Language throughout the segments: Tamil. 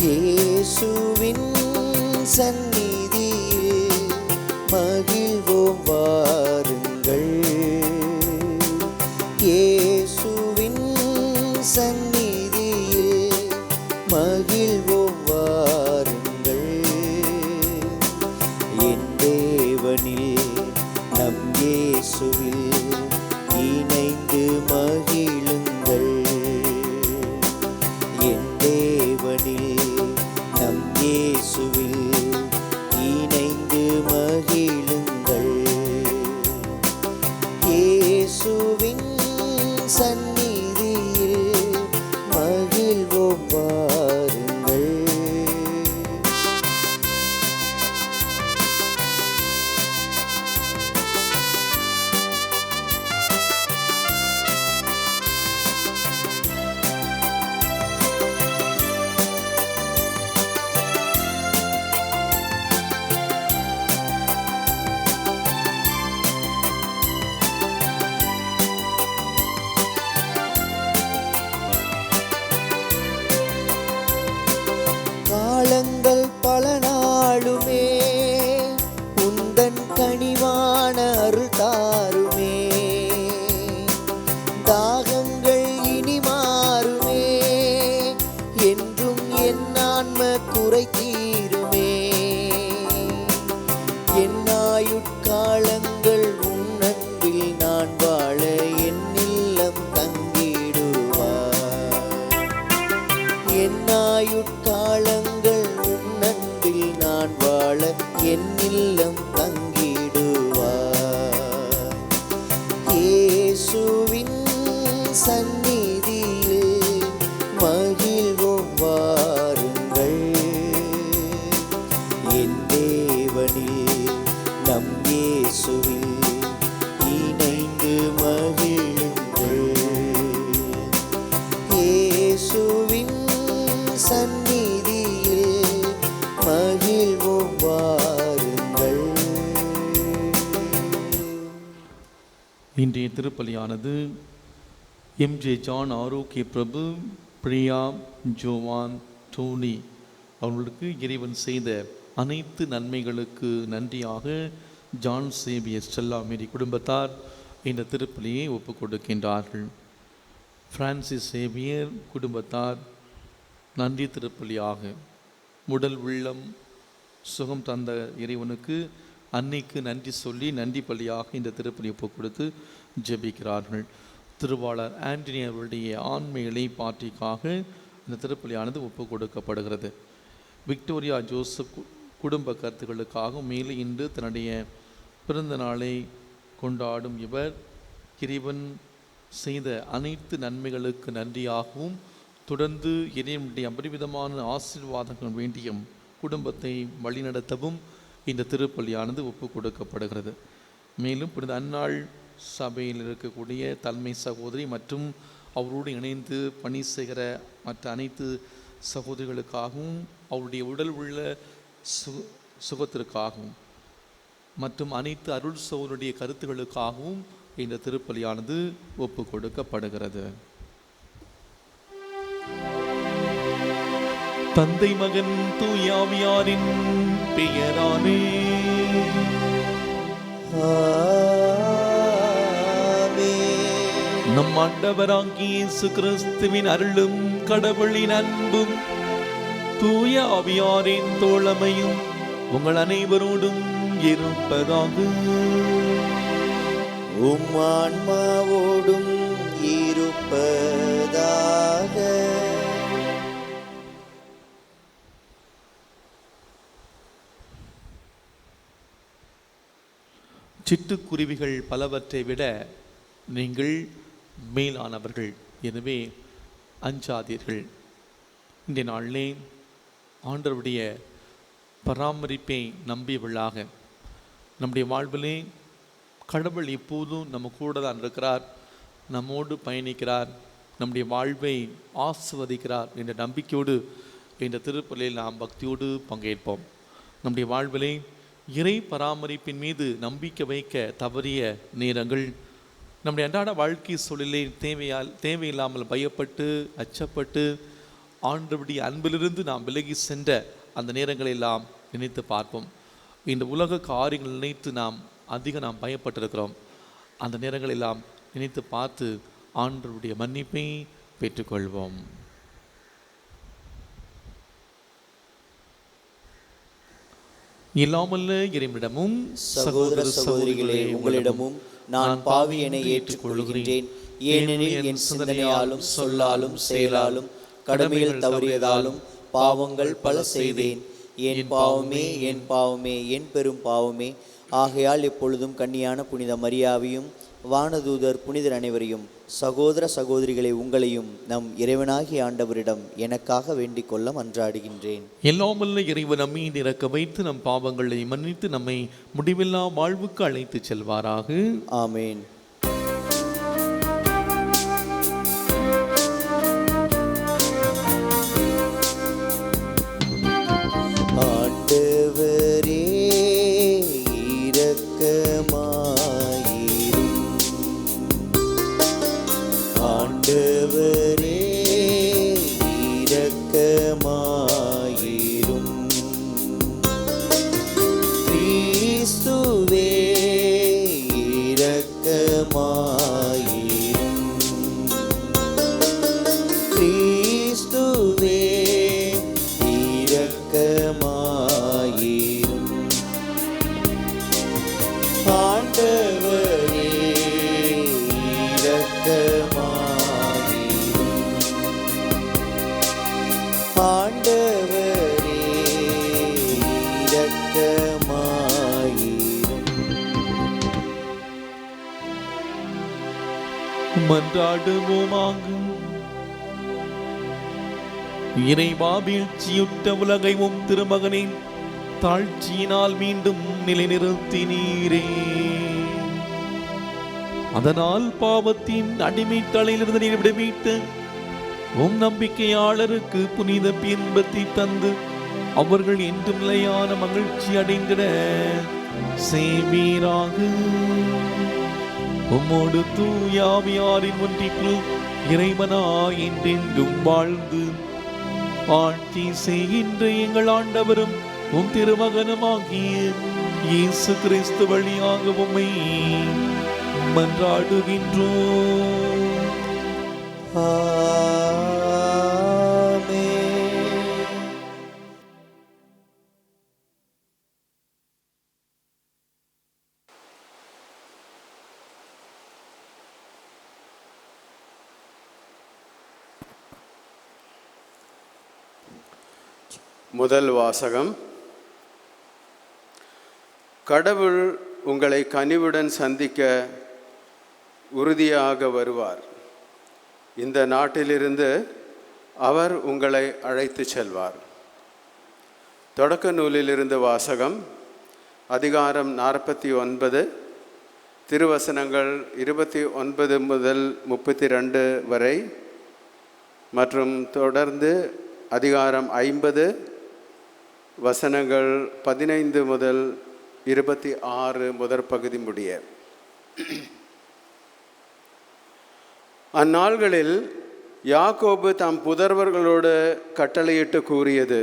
இயேசுவின் சந்நிதியில் மகிழ்வோம் வாருங்கள். இயேசுவின் சந்நிதியில் மகிழ்வோம் வாருங்கள். என் தேவனில் நம் இயேசுவில் இணைந்து மகிழுங்கள். என் தேவனில் நம் இயேசுவில் இணைந்து மகிழுங்கள். இயேசுவின் சந்நிதியில் மகிழ்வோம் வாருங்கள். காலங்கள் பல நாளுமே உந்தன் கனிவான அருள் தாருமே. தாகங்கள் இனி மாறுமே, என்றும் என் ஆன்ம குறை தீருமே. என் ஆயுட்காலங்கள் உன் அன்பில் நான் வாழ என் இல்லம் தங்கிடுவார். என் ஆயுட்காலங்கள் உன் அன்பில் நான் வாழ என் இல்லம் தங்கிடுவார். இயேசுவின் சந்நிதியில் மகிழ்வோம் வாருங்கள். என் தேவனில் நம் இயேசுவில் இணைந்து மகிழுங்கள். இயேசுவின் சந்நிதியில் மகிழ்வோம் வாருங்கள். இன்றைய திருப்பலியானது எம்ஜே ஜான் ஆரோக்கிய பிரபு, பிரியா, ஜோவான், டோனி அவர்களுக்கு இறைவன் செய்த அனைத்து நன்மைகளுக்கு நன்றியாக ஜான் சேவியர் ஸ்டெல்லா மேரி குடும்பத்தார் இந்த திருப்பலியை ஒப்புக் கொடுக்கின்றார்கள். பிரான்சிஸ் சேவியர் குடும்பத்தார் நன்றி திருப்பலியாக உடல் உள்ளம் சுகம் தந்த இறைவனுக்கு அன்னைக்கு நன்றி சொல்லி நன்றி பலியாக இந்த திருப்பலி ஒப்புக் கொடுத்து ஜெபிக்கிறார்கள். திருவாளர் ஆண்டனி அவருடைய ஆன்ம இளைப்பாற்றிக்காக இந்த திருப்பலியானது ஒப்புக் கொடுக்கப்படுகிறது. விக்டோரியா ஜோசப் குடும்ப கருத்துக்களுக்காக மேலே இன்று தன்னுடைய பிறந்த நாளை கொண்டாடும் இவர் இறைவன் செய்த அனைத்து நன்மைகளுக்கு நன்றியாகவும் தொடர்ந்து இறைவனுடைய அபரிவிதமான ஆசீர்வாதங்கள் வேண்டிய குடும்பத்தை வழிநடத்தவும் இந்த திருப்பலியானது ஒப்புக் கொடுக்கப்படுகிறது. மேலும் புனித அன்னாள் சபையில் இருக்கக்கூடிய தலைமை சகோதரி மற்றும் அவரோடு இணைந்து பணி செய்கிற மற்ற அனைத்து சகோதரிகளுக்காகவும் அவருடைய உடல் உள்ள சுகத்திற்காகவும் மற்றும் அனைத்து அருள் சகோதரருடைய கருத்துக்களுக்காகவும் இந்த திருப்பலியானது ஒப்புக் கொடுக்கப்படுகிறது. தந்தை மகன் தூய ஆவியாரின் பெயராலே நம் ஆண்டவராகிய இயேசு கிறிஸ்துவின் அருளும் கடவுளின் அன்பும் தூய ஆவியாரின் தோழமையும் உங்கள் அனைவரோடும் இருப்பதாக. உம் ஆன்மாவோடும் இருப்பதாக. சிட்டுக்குருவிகள் பலவற்றை விட நீங்கள் மேலானவர்கள், எனவே அஞ்சாதீர்கள். இந்த நாளிலே ஆண்டவருடைய பராமரிப்பை நம்பியவர்களாக நம்முடைய வாழ்விலே கடவுள் எப்போதும் நம்ம கூட தான் இருக்கிறார், நம்மோடு பயணிக்கிறார், நம்முடைய வாழ்வை ஆசிர்வதிக்கிறார் என்ற நம்பிக்கையோடு இந்த திருப்பலியில் நாம் பக்தியோடு பங்கேற்போம். நம்முடைய வாழ்விலே இறை பராமரிப்பின் மீது நம்பிக்கை வைக்க தவறிய நேரங்கள், நம்முடைய அன்றாட வாழ்க்கை சூழலில் தேவையில்லாமல் பயப்பட்டு அச்சப்பட்டு ஆண்டவருடைய அன்பிலிருந்து நாம் விலகி சென்ற அந்த நேரங்களை எல்லாம் நினைத்து பார்ப்போம். இந்த உலக காரியங்கள் நினைத்து நாம் அதிகம் பயப்பட்டிருக்கிறோம். அந்த நேரங்கள் எல்லாம் நினைத்து பார்த்து ஆண்டவருடைய மன்னிப்பை பெற்றுக்கொள்வோம். இல்லாமல்ல இறைவனிடமும் சகோதர சகோதரிகளே உங்களிடமும் நான் பாவியனை ஏற்றுக்கொள்கிறேன். ஏனெனில் என் சிந்தனையாலும் சொல்லாலும் செயலாலும் கடமையில் தவறியதாலும் பாவங்கள் பல செய்தேன். என் பாவமே என் பாவமே என் பெரும் பாவமே. ஆகையால் எப்பொழுதும் கன்னியான புனித மரியாவையும் வானதூதர் புனிதர் அனைவரையும் சகோதர சகோதரிகளை உங்களையும் நம் இறைவனாகிய ஆண்டவரிடம் எனக்காக வேண்டிக் கொள்ள மன்றாடுகின்றேன். எல்லாமல்ல இறைவன் நம்மை இறக்க வைத்து நம் பாவங்களை மன்னித்து நம்மை முடிவில்லா வாழ்வுக்கு அழைத்து செல்வாராக. ஆமேன். ஆண்டவரே இரக்கமாயிரும். ஆண்டவரே இரக்கமாயிரும். கிறிஸ்துவே இரக்கமாயிரும். கிறிஸ்துவே இரக்கமாயிரும். ஆண்டவரே இரக்கமாயிரும். ஆண்டவரே இரக்கமாயிரும். மன்றாடுவோமாக. இறைவா, வீழ்ச்சியுற்ற உலகையும் திருமகனின் தாழ்ச்சியினால் மீண்டும் நிலைநிறுத்தினீரே. அதனால் பாவத்தின் அடிமைத்தலையிலிருந்து நீர் விடுவித்து நம்பிக்கையாளருக்கு புனித பின்பத்தை தந்து அவர்கள் என்றும் நிலையான மகிழ்ச்சி அடைந்திட செய்வீராக. உம்மோடு தூயாவியாரின் ஒன்றிப்பில் இறைவனா என்றென்றும் வாழ்ந்து ஆட்சி செய்கின்ற எங்கள் ஆண்டவரும் உம் திருமகனுமாகிய இயேசு கிறிஸ்து வழியாக உம்மை மன்றாடுகின்றோம். முதல் வாசகம். கடவுள் உங்களை கனிவுடன் சந்திக்க உறுதியாக வருவார். இந்த நாட்டிலிருந்து அவர் உங்களை அழைத்து செல்வார். தொடக்க நூலிலிருந்து வாசகம். அதிகாரம் 49, திருவசனங்கள் 29 முதல் 32 வரை மற்றும் தொடர்ந்து அதிகாரம் 50 வசனங்கள் 15 முதல் 26 முதற் பகுதி முடிய. அந்நாள்களில் யாக்கோபு தம் புதர்வர்களோடு கட்டளையிட்டு கூறியது,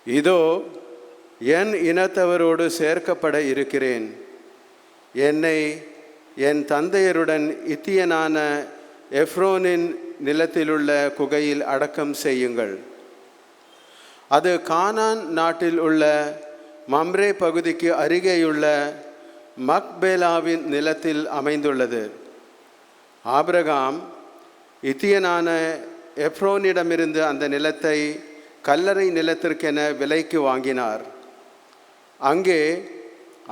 இதோ என் இனத்தவரோடு சேர்க்கப்பட இருக்கிறேன். என்னை என் தந்தையருடன் இத்தியனான எஃப்ரோனின் நிலத்திலுள்ள குகையில் அடக்கம் செய்யுங்கள். அது கானான் நாட்டில் உள்ள மம்ரே பகுதிக்கு அருகேயுள்ள மக்பேலாவின் நிலத்தில் அமைந்துள்ளது. ஆபிரகாம் இத்தியனான எப்ரோனிடமிருந்து அந்த நிலத்தை கல்லறை நிலத்திற்கென விலைக்கு வாங்கினார். அங்கே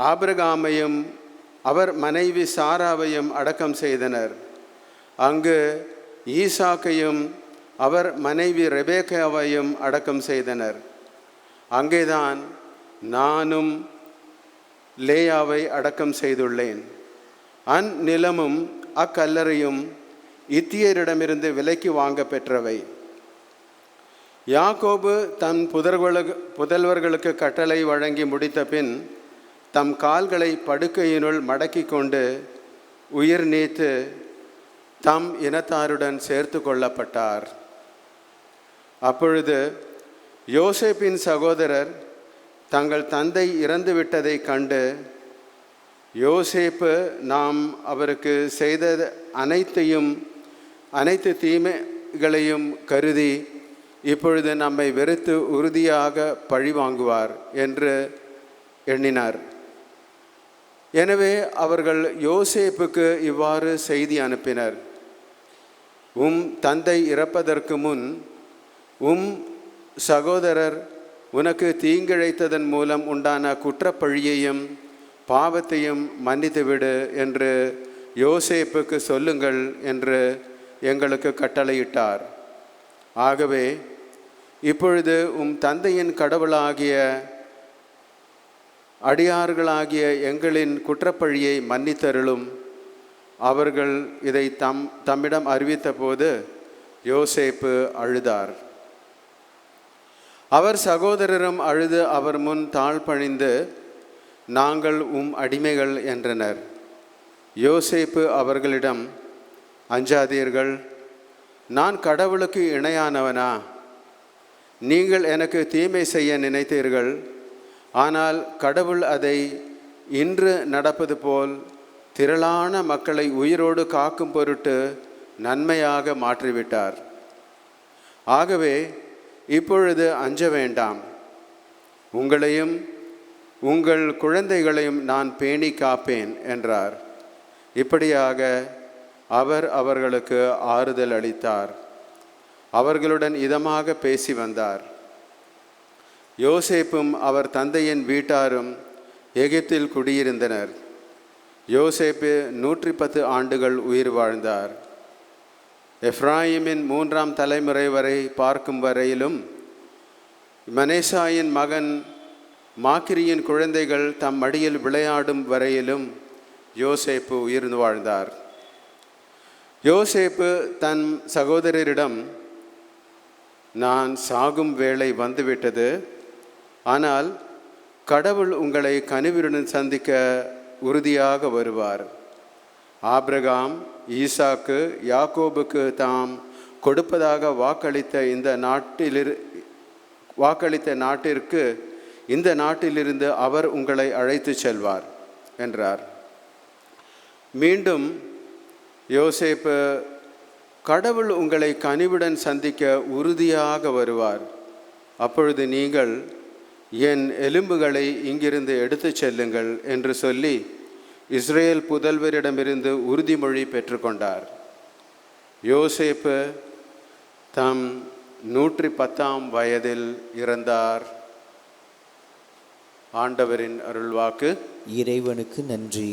ஆபிரகாமையும் அவர் மனைவி சாராவையும் அடக்கம் செய்தனர். அங்கு ஈசாக்கையும் அவர் மனைவி ரெபேக்காவையும் அடக்கம் செய்தனர். அங்கேதான் நானும் லேயாவை அடக்கம் செய்துள்ளேன். அந்நிலமும் அக்கல்லறையும் இத்தியரிடமிருந்து விலைக்கு வாங்க பெற்றவை. யாக்கோபு தன் புதல்வர்களுக்கு கட்டளை வழங்கி முடித்த பின் தம் கால்களை படுக்கையினுள் மடக்கி கொண்டு உயிர் நீத்து தம் இனத்தாருடன் சேர்த்து கொள்ளப்பட்டார். அப்பொழுது யோசேப்பின் சகோதரர் தங்கள் தந்தை இறந்துவிட்டதை கண்டு, யோசேப்பு நாம் அவருக்கு செய்த அனைத்து தீமைகளையும் கருதி இப்பொழுது நம்மை வெறுத்து உறுதியாக பழிவாங்குவார் என்று எண்ணினார். எனவே அவர்கள் யோசேப்புக்கு இவ்வாறு செய்தி அனுப்பினர்: உம் தந்தை இறப்பதற்கு முன் உம் சகோதரர் உனக்கு தீங்கிழைத்ததன் மூலம் உண்டான குற்றப்பழியையும் பாவத்தையும் மன்னித்துவிடு என்று யோசேப்புக்கு சொல்லுங்கள் என்று எங்களுக்கு கட்டளையிட்டார். ஆகவே இப்பொழுது உம் தந்தையின் கடவுளாகிய அடியார்களாகிய எங்களின் குற்றப்பழியை மன்னித்தருளும். அவர்கள் இதை தம்மிடம் அறிவித்த போது யோசேப்பு அழுதார். அவர் சகோதரரும் அழுது அவர் முன் தாழ்பணிந்து, நாங்கள் உம் அடிமைகள் என்றனர். யோசேப்பு அவர்களிடம், அஞ்சாதீர்கள், நான் கடவுளுக்கு இணையானவனா? நீங்கள் எனக்கு தீமை செய்ய நினைத்தீர்கள், ஆனால் கடவுள் அதை இன்று நடப்பது போல் திரளான மக்களை உயிரோடு காக்கும் பொருட்டு நன்மையாக மாற்றிவிட்டார். ஆகவே இப்பொழுது அஞ்ச வேண்டாம். உங்களையும் உங்கள் குழந்தைகளையும் நான் பேணி காப்பேன் என்றார். இப்படியாக அவர் அவர்களுக்கு ஆறுதல் அளித்தார். அவர்களுடன் இதமாக பேசி வந்தார். யோசேப்பும் அவர் தந்தையின் வீட்டாரும் எகிப்தில் குடியிருந்தனர். யோசேப்பு 110 ஆண்டுகள் உயிர் வாழ்ந்தார். எப்ராயிமின் 3ஆம் தலைமுறை வரை பார்க்கும் வரையிலும், மனேசாயின் மகன் மாக்கிரியின் குழந்தைகள் தம் மடியில் விளையாடும் வரையிலும் யோசேப்பு உயிர் வாழ்ந்தார். யோசேப்பு தன் சகோதரரிடம், நான் சாகும் வேளை வந்துவிட்டது, ஆனால் கடவுள் உங்களை கனிவுடன் சந்திக்க உறுதியாக வருவார். ஆபிரகாம், ஈசாக்கு, யாக்கோபுக்கு தாம் கொடுப்பதாக வாக்களித்த நாட்டிற்கு இந்த நாட்டிலிருந்து அவர் உங்களை அழைத்து செல்வார் என்றார். மீண்டும் யோசேப்பு, கடவுள் உங்களை கனிவுடன் சந்திக்க உறுதியாக வருவார். அப்பொழுது நீங்கள் என் எலும்புகளை இங்கிருந்து எடுத்துச் செல்லுங்கள் என்று சொல்லி இஸ்ரேல் புதல்வரிடமிருந்து உறுதிமொழி பெற்றுக்கொண்டார். யோசேப்பு தம் 110ஆம் வயதில் இறந்தார். ஆண்டவரின் அருள்வாக்கு. இறைவனுக்கு நன்றி.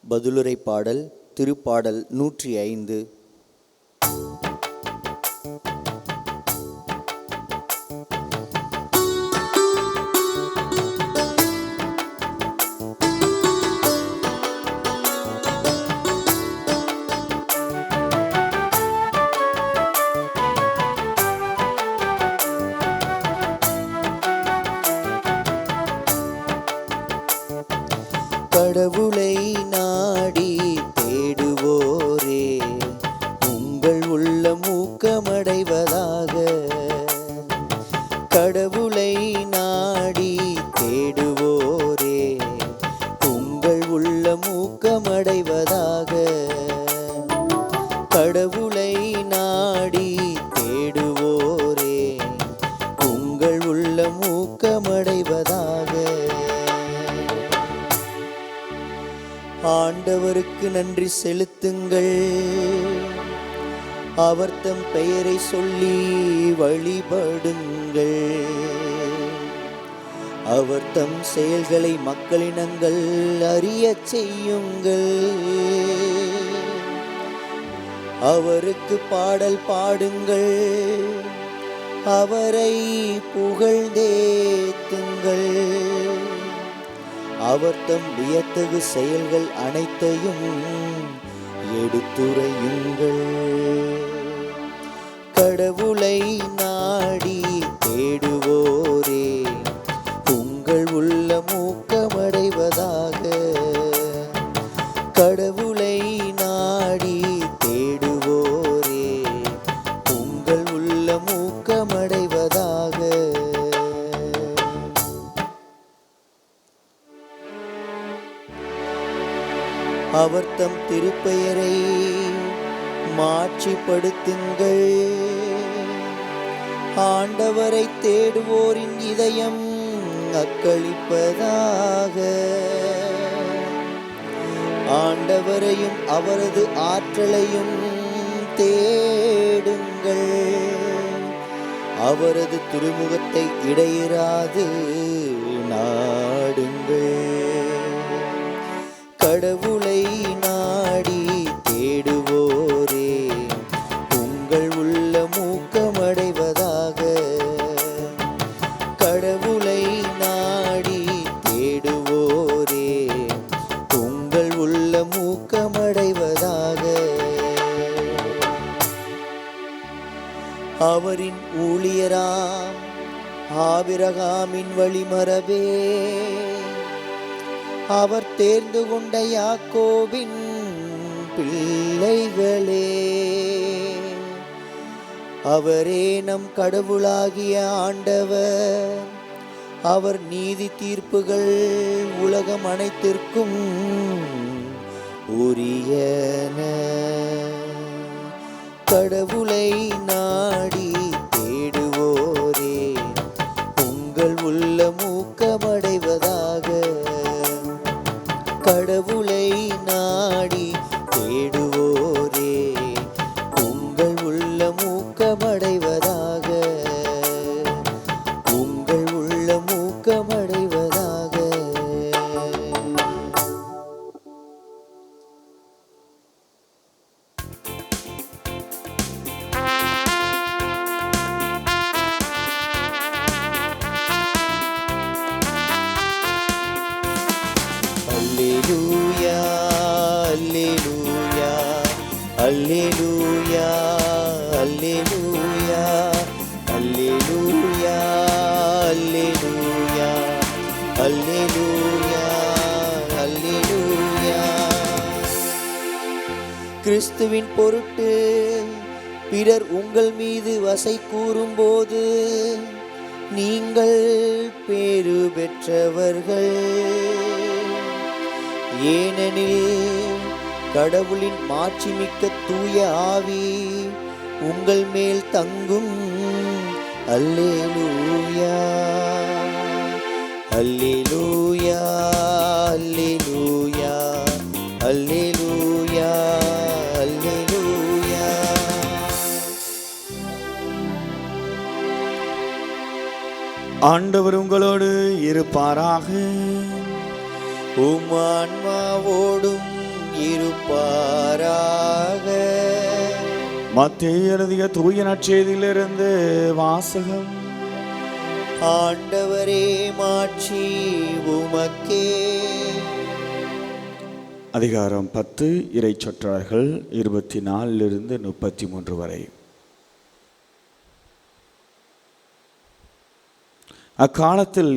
பதிலுரை பாடல் திருப்பாடல் 105. கடவுளை நாடி தேடுவோரே, உங்கள் உள்ளம் ஊக்கமடைவதாக. கடவுளை நாடி தேடுவோரே, உங்கள் உள்ளம் ஊக்கமடைவதாக. கடவுளை நாடி தேடுவோரே, உங்கள் உள்ளம் ஊக்கமடைவதாக. ஆண்டவருக்கு நன்றி செலுத்துங்கள், அவர் தம் பெயரை சொல்லி வழிபடுங்கள். அவர் தம் செயல்களை மக்களினங்கள் அறியச் செய்யுங்கள். அவருக்கு பாடல் பாடுங்கள், அவரை புகழ்ந்தேத்துங்கள். அவர் தம் வியத்தகு செயல்கள் அனைத்தையும் எடுத்துரையுங்கள். கடவுளை நாடி தேடுவோரே, உங்கள் உள்ளம் ஊக்கமடைவதாக. கடவுளை நாடி தேடுவோரே, அவர் தம் திருப்பெயரை மாட்சிப்படுத்துங்கள். ஆண்டவரை தேடுவோரின் இதயம் அக்களிப்பதாக. ஆண்டவரையும் அவரது ஆற்றலையும் தேடுங்கள். அவரது திருமுகத்தை இடையிறாது நாடுங்கள். கடவுளை நாடி தேடுவோரே, உங்கள் உள்ள மூக்கமடைவதாக. கடவுளை நாடி தேடுவோரே, உங்கள் உள்ள மூக்கமடைவதாக. அவரின் ஊழியராம் ஆபிரகாமின் வழிமரபே, அவர் தேர்ந்து கொண்ட யாக்கோபின் பிள்ளைகளே, அவரே நம் கடவுளாகிய ஆண்டவர். அவர் நீதி தீர்ப்புகள் உலகம் அனைத்திற்கும் உரியன. கடவுளை நாடி தேடுவோரே, உங்கள் உள்ள மூக்கமடைவதாக. கடவுளை நாடி தேடுவோரே, உங்கள் உள்ள மூக்கமடைவதாக. உங்கள் உள்ள மூக்கமடைவதாக. அல்லேலூயா, அல்லேலூயா, அல்லேலூயா, அல்லேலூயா, அல்லேலூயா, அல்லேலூயா, அல்லேலூயா, அல்லேலூயா. கிறிஸ்துவின் பொருட்டு பிறர் உங்கள் மீது வசை கூறும்போது நீங்கள் பேறு பெற்றவர்கள். ஏனெனில் கடவுளின் மாட்சிமிக்க தூய ஆவி உங்கள் மேல் தங்கும். அல்லேலூயா, அல்லேலூயா, அல்லேலூயா, அல்லேலூயா, அல்லேலூயா. ஆண்டவர் உங்களோடு இருப்பாராக. உம் ஆன்மாவோடும் இருப்பாராக. மத்தேயு எழுதிய தூய நற்செய்தியிலிருந்து வாசகம். ஆண்டவரே, மாட்சி உமக்கே. அதிகாரம் 10, இறைச்சொற்றர்கள் 24 33 வரை. அக்காலத்தில்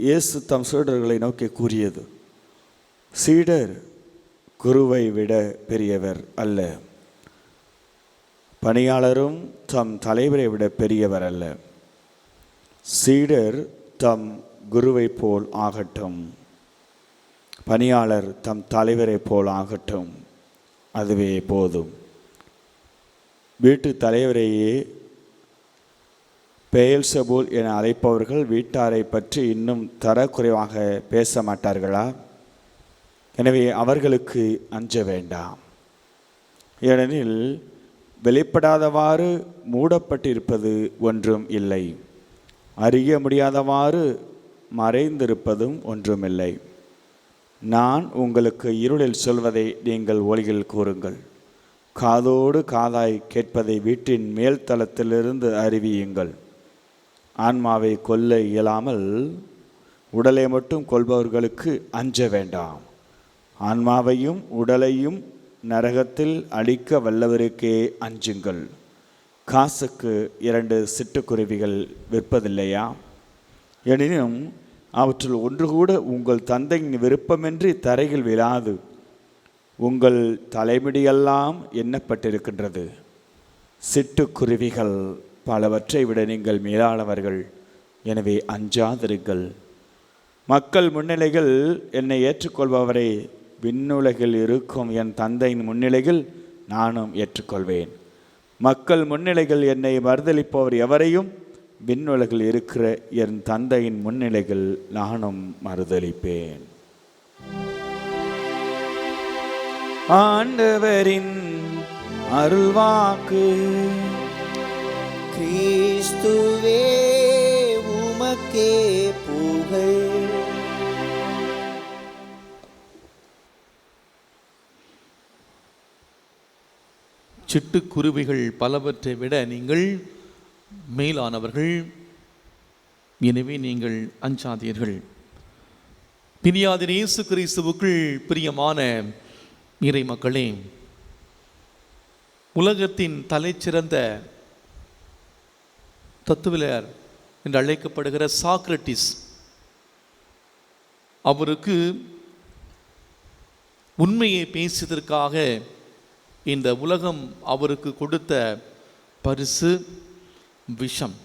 இயேசு தம் சீடர்களை நோக்கி கூறியது: சீடர் குருவை விட பெரியவர் அல்ல, பணியாளரும் தம் தலைவரை விட பெரியவர் அல்ல. சீடர் தம் குருவை போல் ஆகட்டும், பணியாளர் தம் தலைவரை போல் ஆகட்டும், அதுவே போதும். வீட்டு தலைவரையே பெயல்செபூல் என அழைப்பவர்கள் வீட்டாரை பற்றி இன்னும் தரக்குறைவாக பேச மாட்டார்களா? எனவே அவர்களுக்கு அஞ்ச வேண்டாம். ஏனெனில் வெளிப்படாதவாறு மூடப்பட்டிருப்பது ஒன்றும் இல்லை, அறிய முடியாதவாறு மறைந்திருப்பதும் ஒன்றுமில்லை. நான் உங்களுக்கு இருளில் சொல்வதை நீங்கள் ஒளியில் கூறுங்கள், காதோடு காதாய் கேட்பதை வீட்டின் மேல் தளத்திலிருந்து அறிவியுங்கள். ஆன்மாவை கொல்ல இயலாமல் உடலை மட்டும் கொல்பவர்களுக்கு அஞ்ச வேண்டாம். ஆன்மாவையும் உடலையும் நரகத்தில் அழிக்க வல்லவருக்கே அஞ்சுங்கள். காசுக்கு 2 சிட்டுக்குருவிகள் விற்பதில்லையா? எனினும் அவற்றில் ஒன்று கூட உங்கள் தந்தையின் விருப்பமின்றி தரையில் விழாது. உங்கள் தலைமுடியெல்லாம் எண்ணப்பட்டிருக்கின்றது. சிட்டுக்குருவிகள் பலவற்றை விட நீங்கள் மேலானவர்கள், எனவே அஞ்சாதிருங்கள். மக்கள் முன்னிலைகள் என்னை ஏற்றுக்கொள்பவரை விண்ணுலகில் இருக்கும் என் தந்தையின் முன்னிலையில் நானும் ஏற்றுக்கொள்வேன். மக்கள் முன்னிலையில் என்னை மறுதலிப்பவர் எவரையும் விண்ணுலகில் இருக்கிற என் தந்தையின் முன்னிலையில் நானும் மறுதலிப்பேன். ஆண்டவரின் அருள்வாக்கு. கிறிஸ்துவே உமக்கே புகழ். சிட்டுக்குருவிகள் பலவற்றை விட நீங்கள் மேலானவர்கள், எனவே நீங்கள் அஞ்சாதீர்கள். பிரியாதின் இயேசு கிறிஸ்துவுக்குள் பிரியமான இறை மக்களே, உலகத்தின் தலைச்சிறந்த தத்துவலர் என்று அழைக்கப்படுகிற சாக்ரட்டிஸ், அவருக்கு உண்மையை பேசியதற்காக இந்த உலகம் அவருக்கு கொடுத்த பரிசு விஷம்.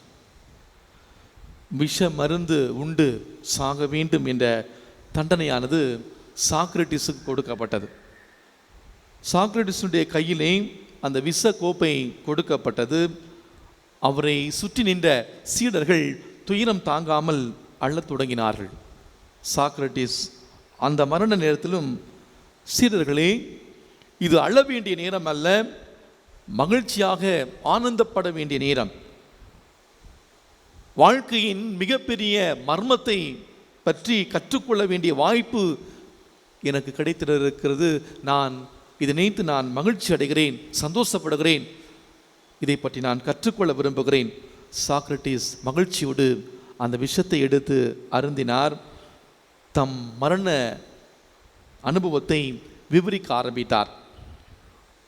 விஷ மருந்து உண்டு சாக வேண்டும் என்ற தண்டனையானது சாக்ரட்டிஸுக்கு கொடுக்கப்பட்டது. சாக்ரட்டிஸுடைய கையிலே அந்த விஷ கோப்பை கொடுக்கப்பட்டது. அவரை சுற்றி நின்ற சீடர்கள் துயரம் தாங்காமல் அள்ளத் தொடங்கினார்கள். சாக்ரட்டிஸ் அந்த மரண நேரத்திலும், சீடர்களே, இது அழ வேண்டிய நேரம் அல்ல, மகிழ்ச்சியாக ஆனந்தப்பட வேண்டிய நேரம். வாழ்க்கையின் மிகப்பெரிய மர்மத்தை பற்றி கற்றுக்கொள்ள வேண்டிய வாய்ப்பு எனக்கு கிடைத்திருக்கிறது. இதை நினைத்து நான் மகிழ்ச்சி அடைகிறேன், சந்தோஷப்படுகிறேன். இதை பற்றி நான் கற்றுக்கொள்ள விரும்புகிறேன். சாக்ரட்டிஸ் மகிழ்ச்சியோடு அந்த விஷத்தை எடுத்து அருந்தினார். தம் மரண அனுபவத்தை விவரிக்க ஆரம்பித்தார்.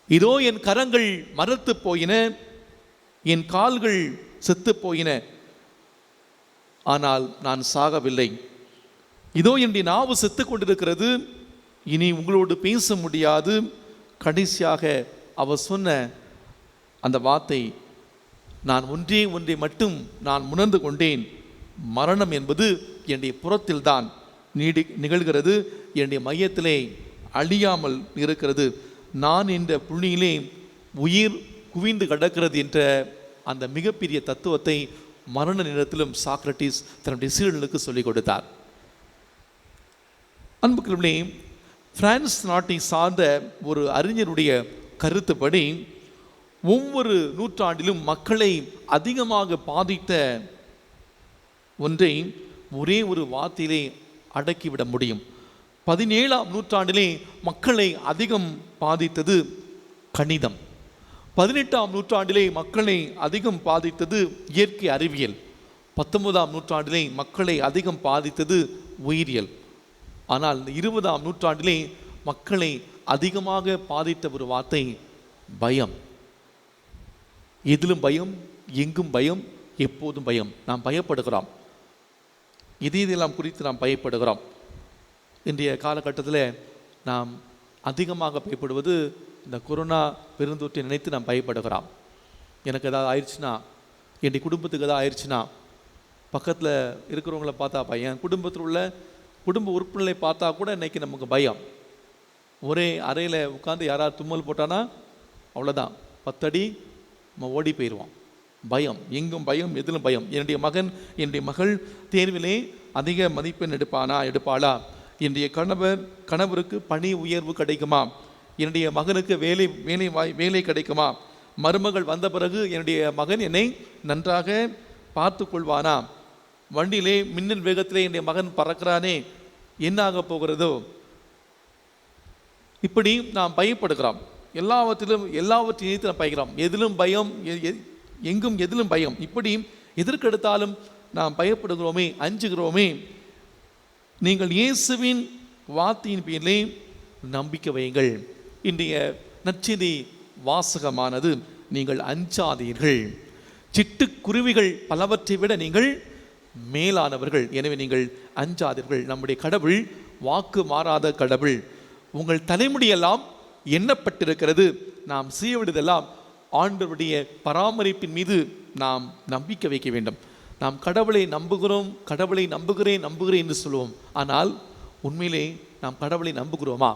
இதோ என் கரங்கள் மரத்து போயின, என் கால்கள் செத்து போயின, ஆனால் நான் சாகவில்லை. இதோ என்னுடைய நாவு செத்து கொண்டிருக்கிறது, இனி உங்களோடு பேச முடியாது. கடைசியாக அவர் சொன்ன அந்த வார்த்தை, நான் ஒன்றை மட்டும் நான் உணர்ந்து கொண்டேன். மரணம் என்பது என்னுடைய புறத்தில் தான் நிகழ்கிறது, என்னுடைய மையத்திலே அழியாமல் இருக்கிறது. நான் என்ற புள்ளியிலே உயிர் குவிந்து கிடக்கிறது என்ற அந்த மிகப்பெரிய தத்துவத்தை மரண நேரத்திலும் சாக்ரட்டிஸ் தன்னுடைய சீடர்களுக்கு சொல்லிக் கொடுத்தார். அன்புக்குள்ளே, பிரான்ஸ் நாட்டை சார்ந்த ஒரு அறிஞருடைய கருத்துப்படி, ஒவ்வொரு நூற்றாண்டிலும் மக்களை அதிகமாக பாதித்த ஒன்றை ஒரே ஒரு வார்த்தையிலே அடக்கிவிட முடியும். 17ஆம் நூற்றாண்டிலே மக்களை அதிகம் பாதித்தது கணிதம். 18ஆம் நூற்றாண்டிலே மக்களை அதிகம் பாதித்தது இயற்கை அறிவியல். 19ஆம் நூற்றாண்டிலே மக்களை அதிகம் பாதித்தது உயிரியல். ஆனால் 20ஆம் நூற்றாண்டிலே மக்களை அதிகமாக பாதித்த ஒரு வார்த்தை பயம். எதிலும் பயம், எங்கும் பயம், எப்போதும் பயம். நாம் பயப்படுகிறோம், இதெல்லாம் குறித்து நாம் பயப்படுகிறோம். இன்றைய காலகட்டத்தில் நாம் அதிகமாக பயப்படுவது இந்த கொரோனா பெருந்தொற்றை நினைத்து நாம் பயப்படுகிறோம். எனக்கு ஏதாவது ஆயிடுச்சுன்னா, என்னுடைய குடும்பத்துக்கு ஏதாவது ஆயிடுச்சுன்னா, பக்கத்தில் இருக்கிறவங்கள பார்த்தா பயம், குடும்பத்தில் உள்ள குடும்ப உறுப்பினர்களை பார்த்தா கூட இன்றைக்கி நமக்கு பயம். ஒரே அறையில் உட்காந்து யாராவது தும்மல் போட்டானா அவ்வளோதான், 10 அடி நம்ம ஓடி போயிடுவோம். பயம், எங்கும் பயம், எதிலும் பயம். என்னுடைய மகன், என்னுடைய மகள் தேர்விலே அதிக மதிப்பெண் எடுப்பாளா? என்னுடைய கணவருக்கு பணி உயர்வு கிடைக்குமா? என்னுடைய மகனுக்கு வேலை கிடைக்குமா? மருமகள் வந்த பிறகு என்னுடைய மகன் என்னை நன்றாக பார்த்து கொள்வானா? வண்டியிலே மின்னல் வேகத்திலே என்னுடைய மகன் பறக்கிறானே, என்ன ஆக போகிறதோ? இப்படி நாம் பயப்படுகிறோம். எல்லாவற்றையும் நாம் பயக்கிறோம். எதிலும் பயம், எங்கும் எதிலும் பயம். இப்படி எதற்கெடுத்தாலும் நாம் பயப்படுகிறோமே, அஞ்சுகிறோமே. நீங்கள் இயேசுவின் வார்த்தையின் பேரிலே நம்பிக்கை வையுங்கள். இன்றைய நற்செய்தி வாசகமானது, நீங்கள் அஞ்சாதீர்கள், சிட்டுக்குருவிகள் பலவற்றை விட நீங்கள் மேலானவர்கள், எனவே நீங்கள் அஞ்சாதீர்கள். நம்முடைய கடவுள் வாக்கு மாறாத கடவுள். உங்கள் தலைமுடியெல்லாம் எண்ணப்பட்டிருக்கிறது. நாம் செய்யவிடுதெல்லாம் ஆண்டவருடைய பராமரிப்பின் மீது நாம் நம்பிக்கை வைக்க வேண்டும். நாம் கடவுளை நம்புகிறோம், கடவுளை நம்புகிறேன் என்று சொல்லுவோம். ஆனால் உண்மையிலே நாம் கடவுளை நம்புகிறோமா?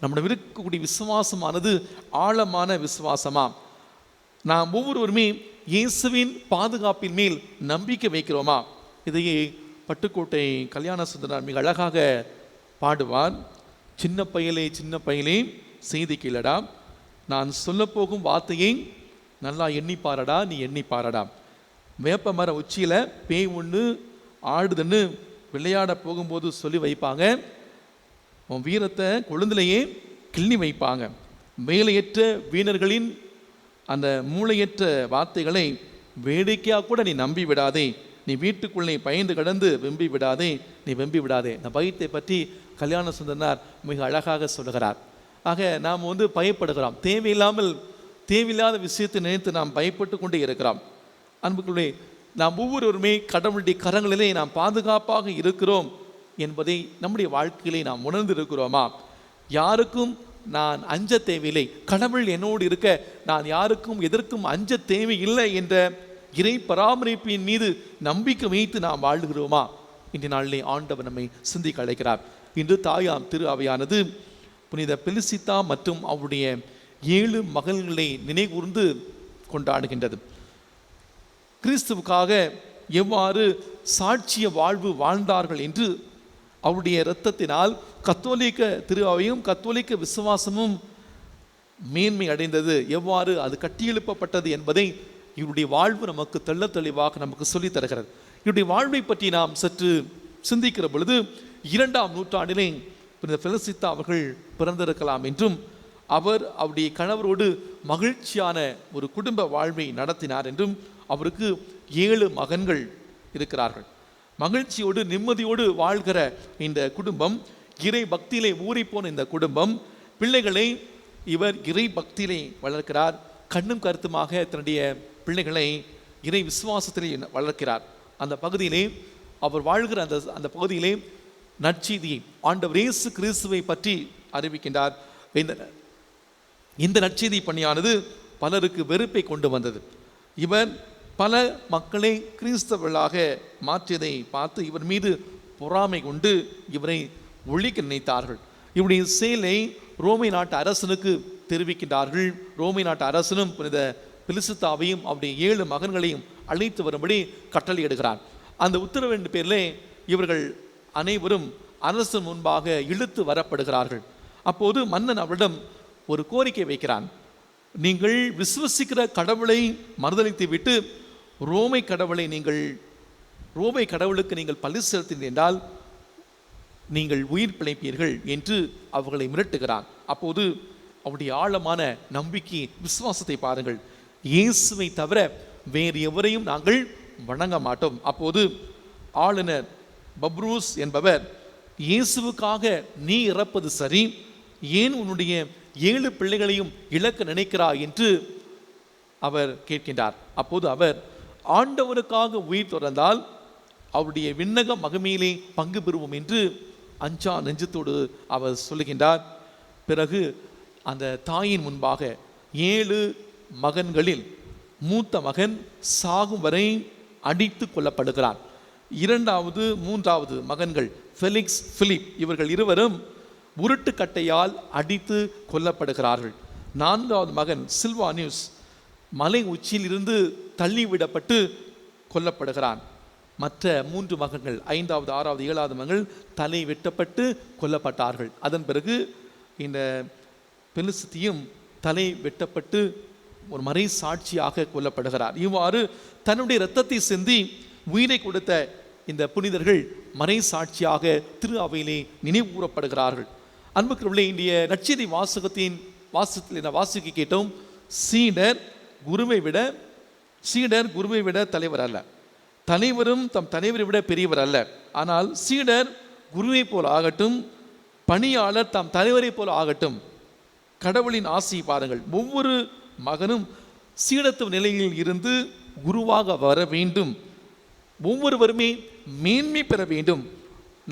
நம்மிடம் இருக்கக்கூடிய விசுவாசமானது ஆழமான விசுவாசமா? நாம் ஒவ்வொருவருமே இயேசுவின் பாதுகாப்பின் மேல் நம்பிக்கை வைக்கிறோமா? இதையே பட்டுக்கோட்டை கல்யாண சுந்தரனார் மிக அழகாக பாடுவார். சின்ன பயலே செய்தி கீழடா, நான் சொல்ல போகும் வார்த்தையை நல்லா எண்ணி பாரடா, நீ எண்ணி பாரடா. வேப்ப மர உச்சியில் பேய் ஒன்று ஆடுதுன்னு விளையாட போகும்போது சொல்லி வைப்பாங்க. உன் வீரத்தை கொழுந்திலேயே கிள்ளி வைப்பாங்க. வேலையற்ற வீணர்களின் அந்த மூளையற்ற வார்த்தைகளை வேடிக்கையாக கூட நீ நம்பி விடாதே. நீ வீட்டுக்குள்ளே பயந்து கடந்து வெம்பி விடாதே, நீ வெம்பி விடாதே. இந்த பயத்தை பற்றி கல்யாண சுந்தரனார் மிக அழகாக சொல்லுகிறார். ஆக நாம் பயப்படுகிறோம். தேவையில்லாத விஷயத்தை நினைத்து நாம் பயப்பட்டு கொண்டே இருக்கிறோம். அன்புக்குள்ளே, நாம் ஒவ்வொருவருமே கடவுளுடைய கரங்களிலே நாம் பாதுகாப்பாக இருக்கிறோம் என்பதை நம்முடைய வாழ்க்கையிலே நாம் உணர்ந்து இருக்கிறோமா? யாருக்கும் நான் அஞ்ச தேவையில்லை, கடவுள் என்னோடு இருக்க நான் யாருக்கும் எதற்கும் அஞ்ச தேவையில்லை என்ற இறை பராமரிப்பின் மீது நம்பிக்கை வைத்து நாம் வாழ்கிறோமா? இன்றைய நாளிலே ஆண்டவர் நம்மை சிந்திக்க அழைக்கிறார். இன்று தாயாம் திரு அவையானது புனித பெலிசித்தா மற்றும் அவருடைய 7 மகள்களை நினைகூர்ந்து கொண்டாடுகின்றது. கிறிஸ்துவுக்காக எவ்வாறு சாட்சிய வாழ்வு வாழ்ந்தார்கள் என்று அவருடைய இரத்தத்தினால் கத்தோலிக்க திரு அவையும் கத்தோலிக்க விசுவாசமும் மேன்மை அடைந்தது, எவ்வாறு அது கட்டியெழுப்பப்பட்டது என்பதை இவருடைய வாழ்வு நமக்கு தெள்ள தெளிவாக நமக்கு சொல்லித் தருகிறது. இவருடைய வாழ்வை பற்றி நாம் சற்று சிந்திக்கிற பொழுது 2ஆம் நூற்றாண்டிலே புனித பெலிசித்தா அவர்கள் பிறந்திருக்கலாம் என்றும் அவருடைய கணவரோடு மகிழ்ச்சியான ஒரு குடும்ப வாழ்வை நடத்தினார் என்றும், அவருக்கு 7 மகன்கள் இருக்கிறார்கள். மகிழ்ச்சியோடு நிம்மதியோடு வாழ்கிற இந்த குடும்பம், இறை பக்தியிலே ஊறிப்போன இந்த குடும்பம், பிள்ளைகளை இவர் இறை பக்தியிலே வளர்க்கிறார். கண்ணும் கருத்துமாக தன்னுடைய பிள்ளைகளை இறை விசுவாசத்திலே வளர்க்கிறார். அந்த பகுதியிலே அவர் வாழ்கிற அந்த பகுதியிலே நற்செய்தியை ஆண்டவர் இயேசு கிறிஸ்துவை பற்றி அறிவிக்கின்றார். இந்த நற்செய்தி பணியானது பலருக்கு வெறுப்பை கொண்டு வந்தது. இவர் பல மக்களை கிறிஸ்தவர்களாக மாற்றியதை பார்த்து இவர் மீது பொறாமை கொண்டு இவரை ஒழிக்க நினைத்தார்கள். இவருடைய செயலை ரோமை நாட்டு அரசனுக்கு தெரிவிக்கின்றார்கள். ரோமை நாட்டு அரசனும் புனித பெலிசித்தாவையும் அவருடைய 7 மகன்களையும் அழைத்து வரும்படி கட்டளையிடுகிறார். அந்த உத்தரவின் பேரிலே இவர்கள் அனைவரும் அரசன் முன்பாக இழுத்து வரப்படுகிறார்கள். அப்போது மன்னன் அவரிடம் ஒரு கோரிக்கை வைக்கிறான். நீங்கள் விசுவசிக்கிற கடவுளை மறுதலித்து விட்டு ரோமை கடவுளுக்கு நீங்கள் பலி செலுத்தினீர்கள் என்றால் நீங்கள் உயிர் பிழைப்பீர்கள் என்று அவர்களை மிரட்டுகிறான். அப்போது அவருடைய ஆழமான நம்பிக்கை விசுவாசத்தை பாருங்கள். இயேசுவை தவிர வேறு எவரையும் நாங்கள் வணங்க மாட்டோம். அப்போது ஆளுநர் பப்ரூஸ் என்பவர், இயேசுவுக்காக நீ இறப்பது சரி, ஏன் உன்னுடைய 7 பிள்ளைகளையும் இழக்க நினைக்கிறாய் என்று அவர் கேட்கின்றார். அப்போது அவர், ஆண்டவருக்காக உயிர் துறந்தால் அவருடைய விண்ணக மகிமையிலே பங்கு பெறுவோம் என்று அஞ்சா நெஞ்சத்தோடு அவர் சொல்லுகின்றார். பிறகு அந்த தாயின் முன்பாக 7 மகன்களில் மூத்த மகன் சாகும் வரை அடித்து கொல்லப்படுகிறார். 2வது 3வது மகன்கள் ஃபெலிக்ஸ், பிலிப் இவர்கள் இருவரும் உருட்டுக்கட்டையால் அடித்து கொல்லப்படுகிறார்கள். 4வது மகன் சில்வானியூஸ் மலை உச்சியில் இருந்து தள்ளிவிடப்பட்டு கொல்லப்படுகிறான். மற்ற 3 மகன்கள் 5வது 6வது 7வது மகன்கள் தலை வெட்டப்பட்டு கொல்லப்பட்டார்கள். அதன் பிறகு இந்த பெலிசித்தியும் தலை வெட்டப்பட்டு ஒரு மறை சாட்சியாக கொல்லப்படுகிறார். இவ்வாறு தன்னுடைய இரத்தத்தை சிந்தி உயிரை கொடுத்த இந்த புனிதர்கள் மறை சாட்சியாக திரு அவையிலே நினைவு கூறப்படுகிறார்கள். அன்புக்குள்ளே இந்திய நற்செய்தி வாசகத்தில் வாசிக்க கேட்டோம். சீடர் குருவை விட தலைவர் அல்ல, தலைவரும் தம் தலைவரை விட பெரியவர் அல்ல. ஆனால் சீடர் குருவை போல் ஆகட்டும், பணியாளர் தம் தலைவரை போல் ஆகட்டும். கடவுளின் ஆசையை பாருங்கள். ஒவ்வொரு மகனும் சீடத்துவ நிலையில் இருந்து குருவாக வர வேண்டும். ஒவ்வொருவருமே மேன்மை பெற வேண்டும்.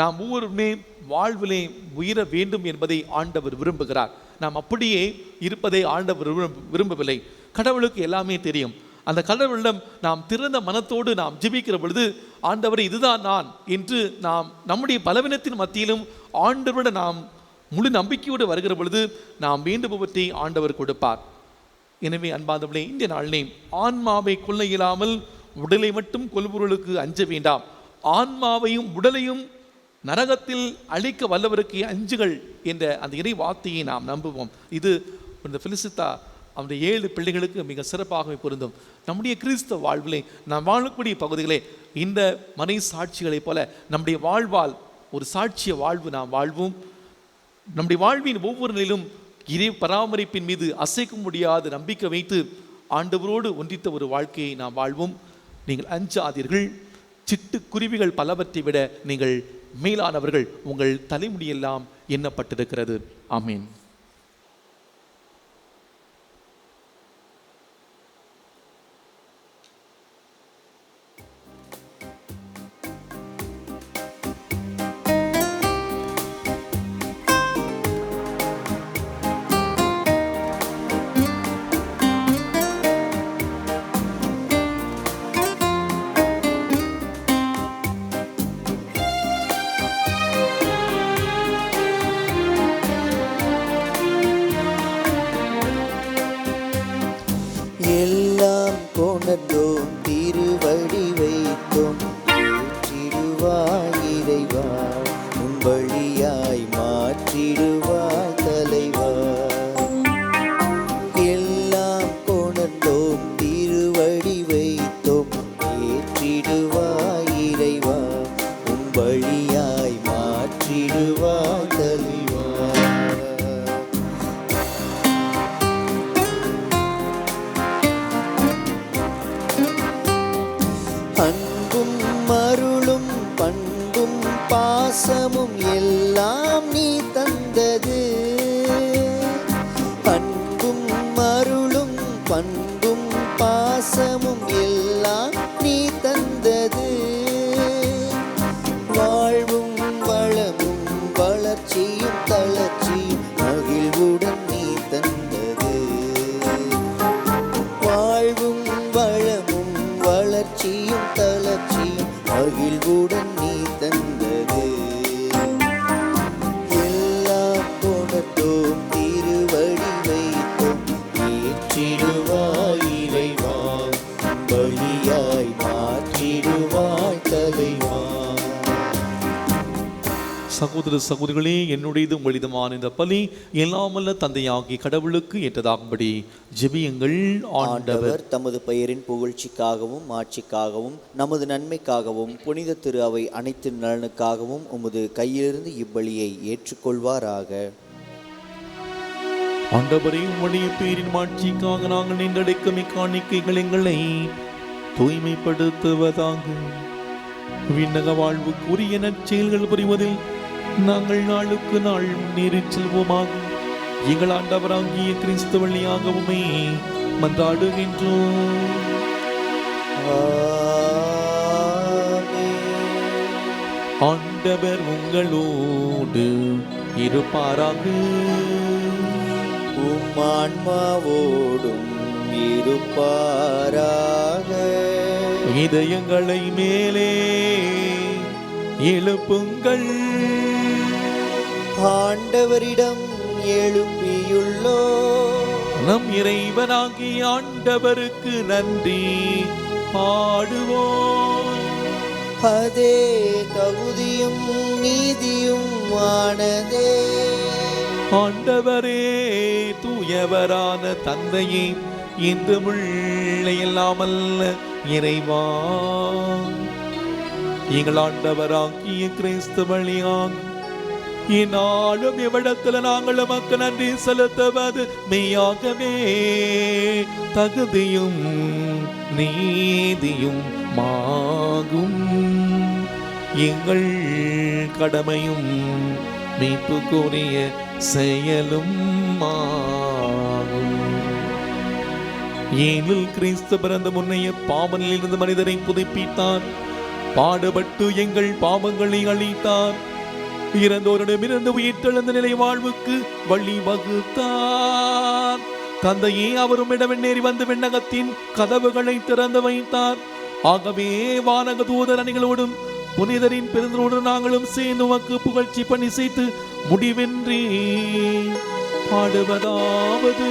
நாம் ஒவ்வொருவருமே வாழ்விலே உயர வேண்டும் என்பதை ஆண்டவர் விரும்புகிறார். நாம் அப்படியே இருப்பதை ஆண்டவர் விரும்பவில்லை. கடவுளுக்கு எல்லாமே தெரியும். அந்த கடவுளிடம் நாம் திறந்த மனத்தோடு நாம் ஜெபிக்கிற பொழுது, ஆண்டவரை இதுதான் நான் என்று நாம் நம்முடைய பலவீனத்தின் மத்தியிலும் ஆண்டவரிடம் நாம் முழு நம்பிக்கையோடு வருகிற பொழுது நாம் வேண்டுபவற்றை ஆண்டவர் கொடுப்பார். எனவே அன்பார்ந்தவர்களே, இந்த நாளிலே ஆன்மாவை கொள்ள இயலாமல் உடலை மட்டும் கொல்பொருளுக்கு அஞ்ச வேண்டாம். ஆன்மாவையும் உடலையும் நரகத்தில் அழிக்க வல்லவருக்கு அஞ்சுகள் என்ற அந்த இறை வார்த்தையை நாம் நம்புவோம். இது இந்த பிலிசித்தா அவருடைய 7 பிள்ளைகளுக்கு மிக சிறப்பாக பொருந்தும். நம்முடைய கிறிஸ்தவ வாழ்விலே நாம் வாழக்கூடிய பகுதிகளே இந்த மனை சாட்சிகளைப் போல நம்முடைய வாழ்வால் ஒரு சாட்சிய வாழ்வு நாம் வாழ்வோம். நம்முடைய வாழ்வின் ஒவ்வொரு நிலையிலும் இறை பராமரிப்பின் மீது அசைக்க முடியாத நம்பிக்கை வைத்து ஆண்டவரோடு ஒன்றித்த ஒரு வாழ்க்கையை நாம் வாழ்வோம். நீங்கள் அஞ்சாதீர்கள். சிட்டுக்குருவிகள் பலவற்றை விட நீங்கள் மேலானவர்கள். உங்கள் தலைமுடியெல்லாம் எண்ணப்பட்டிருக்கிறது. ஆமீன். எல்லாம் கொணர்ந்தோம் திருவடி வைத்தோம் ஏற்றிடுவாய் இறைவா உன் வழியாய் மாற்றிடுவாய் தலைவா. எல்லாம் கொணர்ந்தோம் திருவடி வைத்தோம் ஏற்றிடுவாய் இறைவா உன் வழியாய் மாற்றிடுவாய் தலைவா. அன்பும் அருளும் பண்பும் பாசமும் எல்லாம் நீ தந்தது. அன்பும் அருளும் பண்பும் பாசமும் எல்லாம் நீ தந்தது. வாழ்வும் வளமும் வளர்ச்சியும் தளர்ச்சியும் மகிழ்வுடன் நீ தந்தது. வாழ்வும் வளமும் வளர்ச்சியும் தளர்ச்சியும் மகிழ்வுடன் நீ தந்தது. எல்லாம் கொணர்ந்தோம் திருவடி வைத்தோம் ஏற்றிடுவாய் இறைவா வழியாய் மாற்றிடுவாய் தலைவா. சகோதர சகோதரிகளே, என்னுடையது உங்களிதமான இந்த பலி எல்லாமல்ல தந்தையாகி கடவுளுக்கு ஏற்றதாகும்படி ஜெபியுங்கள். ஆண்டவர் தமது பெயரின் புகழ்ச்சிக்காகவும் மாட்சிக்காகவும் நமது நன்மைக்காகவும் புனித திரு அவை அனைத்து நலனுக்காகவும் உமது கையிலிருந்து இப்பலியை ஏற்றுக்கொள்வாராக. ஆண்டவரே, உம்முடைய பேரின் மாட்சிக்காக நாங்கள் நின்றடைக்கும் இக்காணிக்கைகள் எங்களை தூய்மைப்படுத்துவதாக. விண்ணக வாழ்வுக்குரிய நற்செயல்கள் புரிவதில் நாங்கள் நாளுக்கு நாள் முன்னேறிச் செல்வோமாக. எங்கள் ஆண்டவராகிய கிறிஸ்து வழியாகவுமே மன்றாடுகின்றோம். ஆண்டவர் உங்களோடு இருப்பாராக. உம் ஆன்மாவோடும் இருப்பாராக. இதயங்களை மேலே எழுப்புங்கள். ஆண்டவரிடம் எழுப்பியுள்ளோ நம் இறைவனாகிய ஆண்டவருக்கு நன்றி பாடுவோம். அதே தகுதியும் நீதியும் ஆனதே. ஆண்டவரே, தூயவரான தந்தையே, இன்று முள்ளையல்லாமல்ல இறைவா, எங்கள் ஆண்டவராகிய கிறிஸ்து வழியாக இந்நாளும் எவ்விடத்தில் நாங்கள் நமக்கு நன்றி செலுத்துவது மெய்யாகவே தகுதியும் நீதியும் மாகும். எங்கள் கடமையும் மீட்புக்குரிய செயலும் ஆகும். ஏனில் கிறிஸ்து பிறந்த முன்னைய பாவனில் இருந்து மனிதரை புதுப்பித்தார். பாடுபட்டு எங்கள் பாவங்களை அழித்தார். இறந்தோரிடமிருந்து உயிர்த்தெழுந்த நிலை வாழ்வுக்கு வழி வகுத்தார். தந்தையே, அவரும் இடமென்னேறி வந்து விண்ணகத்தின் கதவுகளை திறந்து வைத்தார். ஆகவே வானக தூதர் அணிகளோடும் புனிதரின் பெருந்தரோடு நாங்களும் சேர்ந்து உமக்கு புகழ்ச்சி பண்ணி செய்து முடிவின்றி பாடுவதாவது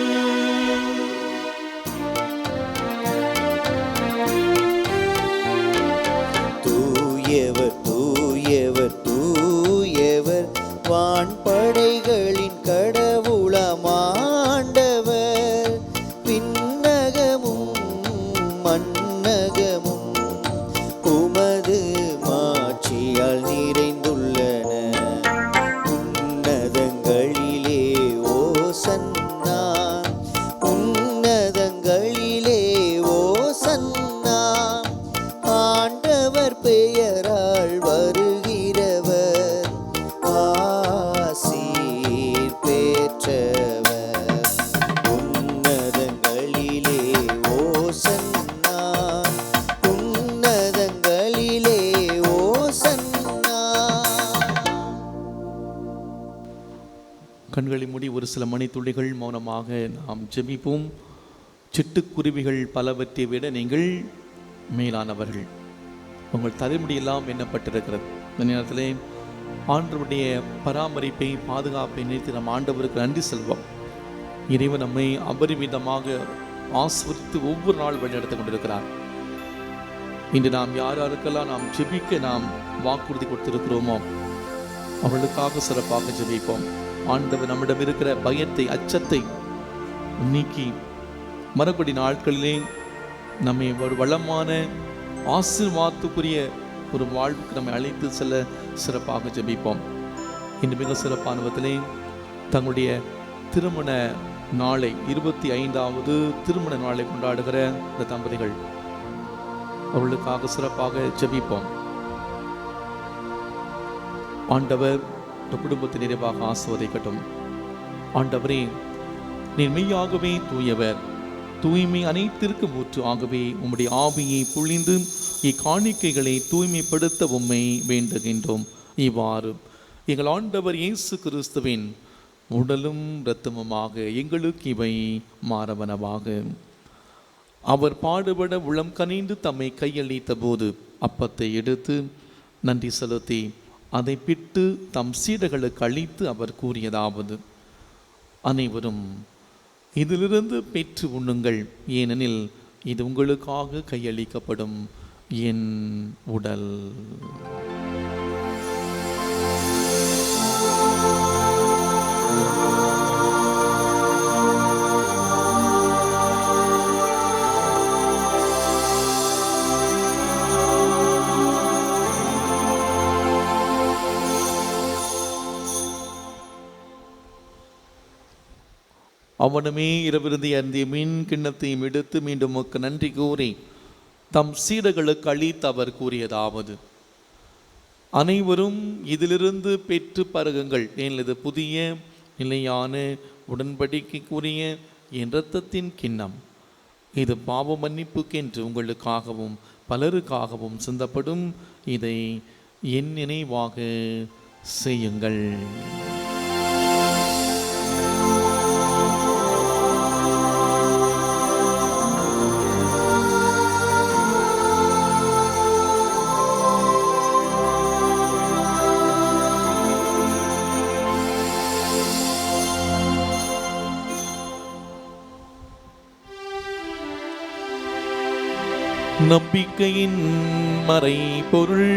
தூயவர் தூயவர் தூயவர் வான்படைகளின் கடவுளமாண்டவர் விண்ணகமும் மண்ணகமும் உமது மாட்சியால் நிறைந்துள்ளன. உன்னதங்களிலே ஓசன்னா உன்னதங்களிலே ஓசன்னா ஆண்டவர் பெயரால் வருகிறவர் ஆசீர் பெற்றவர். உன்னதங்களிலே ஓசன்னா உன்னதங்களிலே ஓசன்னா. கண்களை மூடி ஒரு சில மணித்துளிகள் மௌனமாக நாம் ஜெபிப்போம். சிட்டுக்குருவிகள் பலவற்றை விட நீங்கள் மேலானவர்கள். உங்கள் தலைமுடியெல்லாம் எண்ணப்பட்டிருக்கிறது. இந்த நேரத்திலே ஆண்டவருடைய பராமரிப்பை பாதுகாப்பை நினைத்து நம் ஆண்டவருக்கு நன்றி செல்வோம். இறைவன் நம்மை அபரிமிதமாக ஆசீர்வதித்து ஒவ்வொரு நாள் வழிநடத்திக் கொண்டிருக்கிறார். இன்று நாம் யாருக்கெல்லாம் நாம் ஜெபிக்க நாம் வாக்குறுதி கொடுத்திருக்கிறோமோ அவர்களுக்காக சிறப்பாக ஜெபிப்போம். ஆண்டவர் நம்மிடம் இருக்கிற பயத்தை அச்சத்தை நீக்கி மறுபடி நாட்களிலே நம்மை ஒரு வளமான ஆசீர்வாதத்துக்குரிய ஒரு வாழ்வுக்கு நம்மை அழைத்து செல்ல சிறப்பாக ஜெபிப்போம். இன்று மிக சிறப்பான விதத்திலே தங்களுடைய திருமண நாளை 25வது திருமண நாளை கொண்டாடுகிற இந்த தம்பதிகள் அவர்களுக்காக சிறப்பாக ஜெபிப்போம். ஆண்டவர் இந்த குடும்பத்தை நிறைவாக ஆசீர்வதிக்கட்டும். ஆண்டவரே, நீர் மெய்யாகவே தூயவர், தூய்மை அனைத்திற்கும் ஊற்று. ஆகவே உம்முடைய ஆவியை பொழிந்து இக்காணிக்கைகளை தூய்மைப்படுத்த உம்மை வேண்டுகின்றோம். இவ்வாறு எங்கள் ஆண்டவர் இயேசு கிறிஸ்துவின் உடலும் இரத்தமுமாக எங்களுக்கு இவை மாறவனவாக. அவர் பாடுபட உளம் கனிந்து தம்மை கையளித்த போது அப்பத்தை எடுத்து நன்றி செலுத்தி அதை பிட்டு தம் சீடர்களுக்கு அளித்து அவர் கூறியதாவது: அனைவரும் இதிலிருந்து பெற்று உண்ணுங்கள், ஏனெனில் இது உங்களுக்காக கையளிக்கப்படும் என் உடல். அவனுமே இரவிருந்தி அருந்திய மீன் கிண்ணத்தையும் எடுத்து மீண்டும் உமக்கு நன்றி கூறி தம் சீடர்களுக்கு அளித்து அவர் கூறியதாவது: அனைவரும் இதிலிருந்து பெற்று பருகுங்கள், ஏனெனில் இது புதிய நிலையான உடன்படிக்கைக்குரிய என் இரத்தத்தின் கிண்ணம். இது பாவ மன்னிப்புக்கென்று உங்களுக்காகவும் பலருக்காகவும் சிந்தப்படும். இதை என் நினைவாக செய்யுங்கள். நம்பிக்கையின் மறை பொருள்.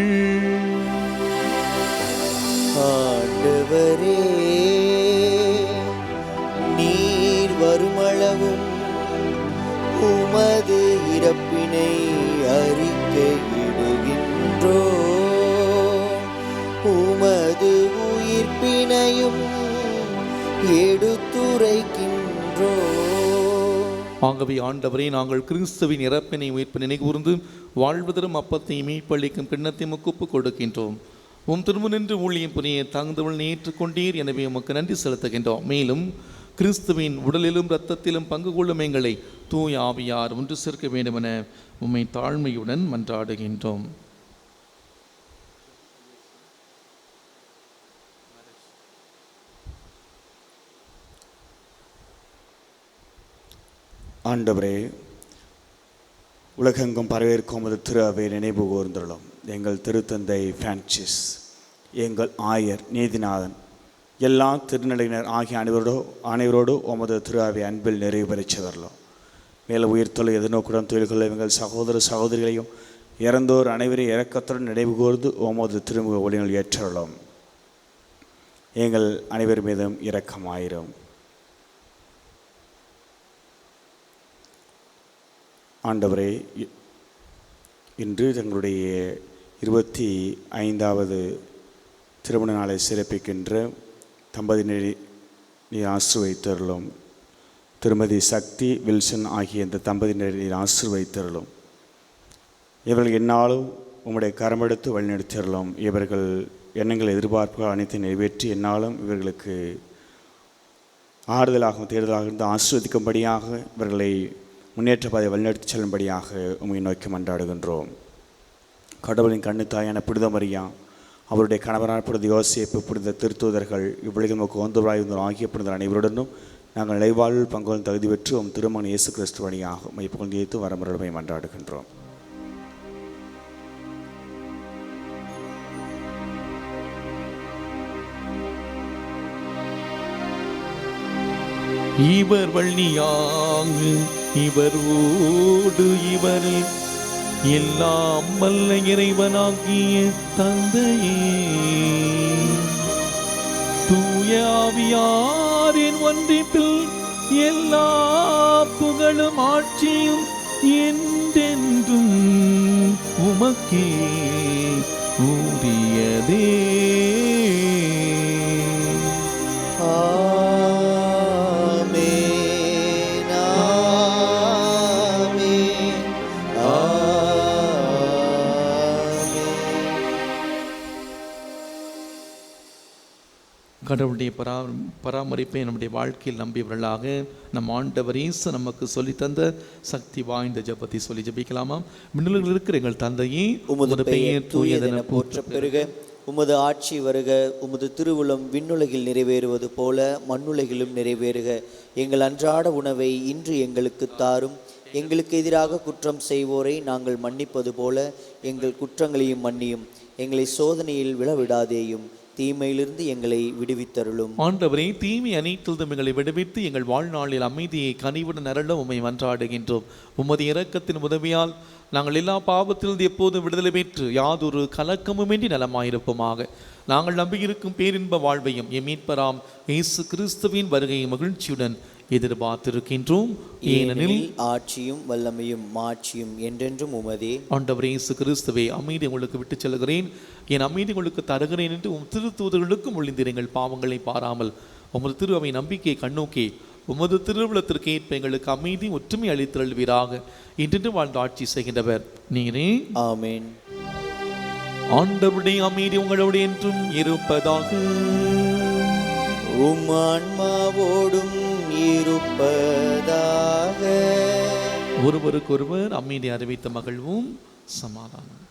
ஆண்டவரே, நீர் வருமளவும் உமது இறப்பினை அறிக்கையிடுகின்றோ, உமது உயிர்ப்பினையும் எடுத்துரைக்கின்றோ. ஆகவே ஆண்டவரே, நாங்கள் கிறிஸ்துவின் இறப்பினை உயிர்ப்பு நினைகூர்ந்து வாழ்வதரும் அப்பத்தை மீட்பளிக்கும் கிண்ணத்தை முக்குப்பு கொடுக்கின்றோம். உம் திரும்ப நின்று ஊழியம் புரிய தகுந்தவள் ஏற்றுக்கொண்டீர், எனவே உமக்கு நன்றி செலுத்துகின்றோம். மேலும் கிறிஸ்துவின் உடலிலும் இரத்தத்திலும் பங்கு கொள்ளும் எங்களை தூய ஆவியார் ஒன்று சேர்க்க வேண்டுமென உம்மை தாழ்மையுடன் மன்றாடுகின்றோம். ஆண்டவரே, உலகெங்கும் பரவேற்கும் உமது திரு அவை நினைவு கூர்ந்துள்ளோம். எங்கள் திருத்தந்தை பிரான்சிஸ், எங்கள் ஆயர் நீதிநாதன் எல்லா திருநிலையினர் ஆகிய அனைவரோடு உமது திரு அவை அன்பில் நிறைவு பெறச் செய்தரலாம். மேலும் உயிர்த்தொலை எதிர்நோக்குடன் தொழில் கொள்ள எங்கள் சகோதர சகோதரிகளையும் இறந்தோர் அனைவரையும் இரக்கத்துடன் நினைவு கூர்ந்து உமது திருமுக ஒளிகள் ஏற்றலாம். எங்கள் அனைவர் மீதும் இரக்கமாயிரும். ஆண்டவரே, இன்று தங்களுடைய 25வது திருமண நாளை சிறப்பிக்கின்ற தம்பதியினரை நீர் ஆசீர்வதித்தருளும். திருமதி சக்தி வில்சன் ஆகிய இந்த தம்பதியினரை நீர் ஆசீர்வதித்தருளும். இவர்கள் என்னாலும் உம்முடைய கரமெடுத்து வழிநடத்தியருளும். இவர்கள் எண்ணங்கள் எதிர்பார்ப்புகள் அனைத்தையும் நிறைவேற்றி என்னாலும் இவர்களுக்கு ஆறுதலாகவும் தேர்தலாக இருந்து ஆசீர்வதிக்கும்படியாக இவர்களை முன்னேற்ற பாதை வழிநடத்தி செல்லும்படியாக உம்மை நோக்கி மன்றாடுகின்றோம். கடவுளின் கண்ணு தாயான புனித மரியா, அவருடைய கணவரான புனித யோசேப்பு, புனித திருத்தூதர்கள், இவ்வுலகில் நமக்கு ஓந்தவராயிருந்தோர் ஆகிய புனிதர் அனைவருடனும் நாங்கள் நிலைவாழ்வில் பங்குடன் தகுதி பெற்று திருமகன் இயேசு கிறிஸ்து வழியாக உம்மை புகழ்ந்து ஏற்று வரமுறை மன்றாடுகின்றோம். இவர் வழியாங்கு இவரோடு இவரில் எல்லாம் வல்ல இறைவனாகிய தந்தையே, தூய ஆவியாரின் ஒன்றிப்பில் எல்லா புகழும் ஆட்சியும் என்றென்றும் உமக்கே உரியதே. கடவுளுடைய பராமரிப்பை நம்முடைய வாழ்க்கையில் நம்பியவர்களாக நம் ஆண்டவர் இயேசு நமக்கு சொல்லித்தந்த சக்தி வாய்ந்த ஜெபத்தை சொல்லி ஜெபிக்கலாமா? மின்னலில் இருக்கிற எங்கள் தந்தையே, உமது பெயர் தூயதென போற்ற பெருக, உமது ஆட்சி வருக, உமது திருவுளம் விண்ணுலகில் நிறைவேறுவது போல மண்ணுலகிலும் நிறைவேறுக. எங்கள் அன்றாட உணவை இன்று எங்களுக்கு தாரும். எங்களுக்கு எதிராக குற்றம் செய்வோரை நாங்கள் மன்னிப்பது போல எங்கள் குற்றங்களையும் மன்னியும். எங்களை சோதனையில் விழவிடாதேயும், தீமையிலிருந்து எங்களை விடுவித்தருளும். ஆண்டவரே, தீமை அனைத்திலும் எங்களை விடுவித்து எங்கள் வாழ்நாளில் அமைதியை கனிவுடன் அருள உம்மை மன்றாடுகின்றோம். உமது இரக்கத்தின் உதவியால் நாங்கள் எல்லா பாவத்திலிருந்து எப்போதும் விடுதலை பெற்று யாதொரு கலக்கமுமின்றி நலமாயிருப்போமாக. நாங்கள் நம்பியிருக்கும் பேரின்ப வாழ்வையும் எம் மீட்பராம் இயேசு கிறிஸ்துவின் வருகையை மகிழ்ச்சியுடன் எதிர்பார்த்திருக்கின்றோம். ஏனெனில் ஆட்சியும் வல்லமையும் மாட்சியும் என்றென்றும் உமதே. ஆண்டவரே இயேசு கிறிஸ்துவே, அமைதி உங்களுக்கு விட்டு செல்கிறேன், என் அமைதி உங்களுக்கு தருகிறேன் என்று உம் திருத்தூதர்களுக்கும் ஒளிந்திருங்கள். பாவங்களை பாராமல் உமது திரு அவை நம்பிக்கையை கண்ணோக்கி உமது திருவுளத்திற்கு ஏற்ப எங்களுக்கு அமைதி ஒற்றுமை அளித்தருள்வீராக. இன்று வாழ்ந்து ஆட்சி செய்கின்றவர் நீரே. ஆமென். ஆண்டவருடைய அமைதி உங்களோடு என்றும் இருப்பதாக. உம் ஆன்மாவோடும் இருப்பதாக. ஒருவருக்கொருவர் அமைதி அறிவித்த மகிழ்வும் சமாதானம்.